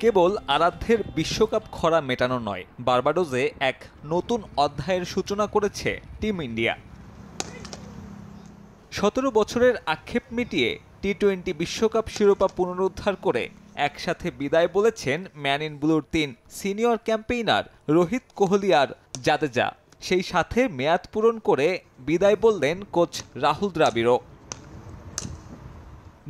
কেবল আরাধ্যের বিশ্বকাপ খরা মেটানো নয়, বার্বাডোসে এক নতুন অধ্যায়ের সূচনা করেছে টিম ইন্ডিয়া। ১৭ বছরের আক্ষেপ মিটিয়ে টি-20 বিশ্বকাপ শিরোপা পুনরুদ্ধার করে একসাথে বিদায় বলেছেন ম্যান ইন ব্লুর ৩ সিনিয়র ক্যাম্পেইনার রোহিত কোহলি আর জাদেজা। সেই সাথে মেয়াদ পূরণ করে বিদায় বললেন কোচ রাহুল দ্রাবিড়ও।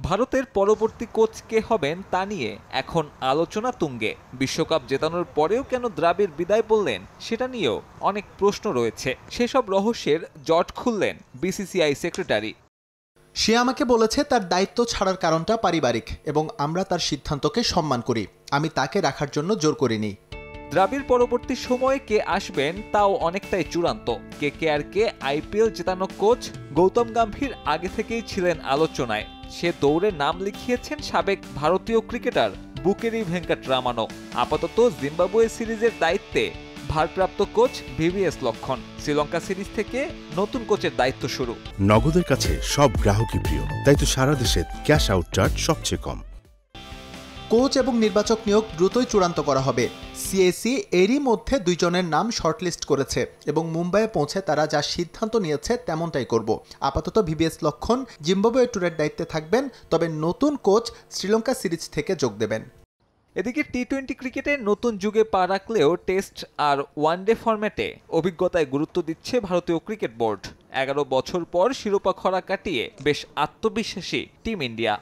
ভারতের পরবর্তী কোচ কে হবেন তা নিয়ে এখন আলোচনা তুঙ্গে। বিশ্বকাপ জেতানোর পরেও কেন দ্রাবিড় বিদায় বললেন সেটা নিয়েও অনেক প্রশ্ন রয়েছে। সেসব রহস্যের জট খুললেন বিসিসিআই সেক্রেটারি। সে আমাকে বলেছে তার দায়িত্ব ছাড়ার কারণটা পারিবারিক এবং আমরা তার সিদ্ধান্তকে সম্মান করি। আমি তাকে রাখার জন্য জোর করিনি। দ্রাবিড় পরবর্তী সময়ে কে আসবেন তাও অনেকটাই চূড়ান্ত। কেকেআরকে আইপিএল জেতানো কোচ গৌতম গম্ভীর আগে থেকেই ছিলেন আলোচনায়। সে দৌড়ে নাম লিখিয়েছেন সাবেক ভারতীয় ক্রিকেটার বুকেরি ভেঙ্কটরামানও। আপাতত জিম্বাবুয়ে সিরিজের দায়িত্বে ভারপ্রাপ্ত coach VVS Laxman. Sri Lanka series থেকে নতুন কোচের দায়িত্ব শুরু। নগদের কাছে সব গ্রাহকই প্রিয়, তাই তো সারা দেশে ক্যাশ আউট চার্জ সবচেয়ে কম। কোচ এবং নির্বাচক নিয়োগ দ্রুতই চূড়ান্ত করা হবে। সিএসি এরই মধ্যে 2 জনের নাম শর্টলিস্ট করেছে এবং মুম্বাইয়ে পৌঁছে তারা যা সিদ্ধান্ত নিয়েছে তেমনটাই করব। আপাতত ভিভিএস লক্ষ্মণ জিম্বাবুয়ে ট্যুরের দায়িত্বে থাকবেন, তবে নতুন কোচ শ্রীলঙ্কা সিরিজ থেকে যোগ দেবেন। এদিকে টি-20 ক্রিকেটে নতুন যুগে পা রাখলেও টেস্ট আর ওয়ানডে ফরম্যাটে অভিজ্ঞতায় গুরুত্ব দিচ্ছে ভারতীয় ক্রিকেট বোর্ড। 11 বছর পর শিরোপা খরা কাটিয়ে বেশ আত্মবিশ্বাসী টিম ইন্ডিয়া।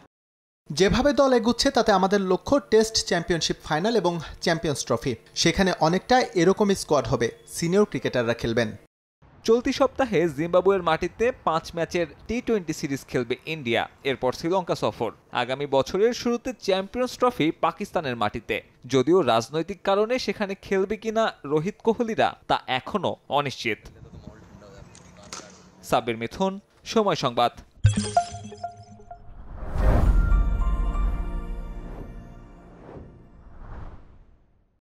যেভাবে দল এগুচ্ছে তাতে আমাদের লক্ষ্য টেস্ট চ্যাম্পিয়নশিপ ফাইনাল এবং চ্যাম্পিয়ন্স ট্রফি। সেখানে অনেকটা এরকমই স্কোয়াড হবে, সিনিয়র ক্রিকেটাররা খেলবেন। চলতি সপ্তাহে জিম্বাবুয়ের মাটিতে 5 ম্যাচের টি-20 সিরিজ খেলবে ইন্ডিয়া। এরপর শ্রীলঙ্কা সফর। আগামী বছরের শুরুতে চ্যাম্পিয়ন্স ট্রফি পাকিস্তানের মাটিতে। যদিও রাজনৈতিক কারণে সেখানে খেলবে কিনা রোহিত কোহলিরা তা এখনও অনিশ্চিত। সাব্বির মিথুন, সময় সংবাদ।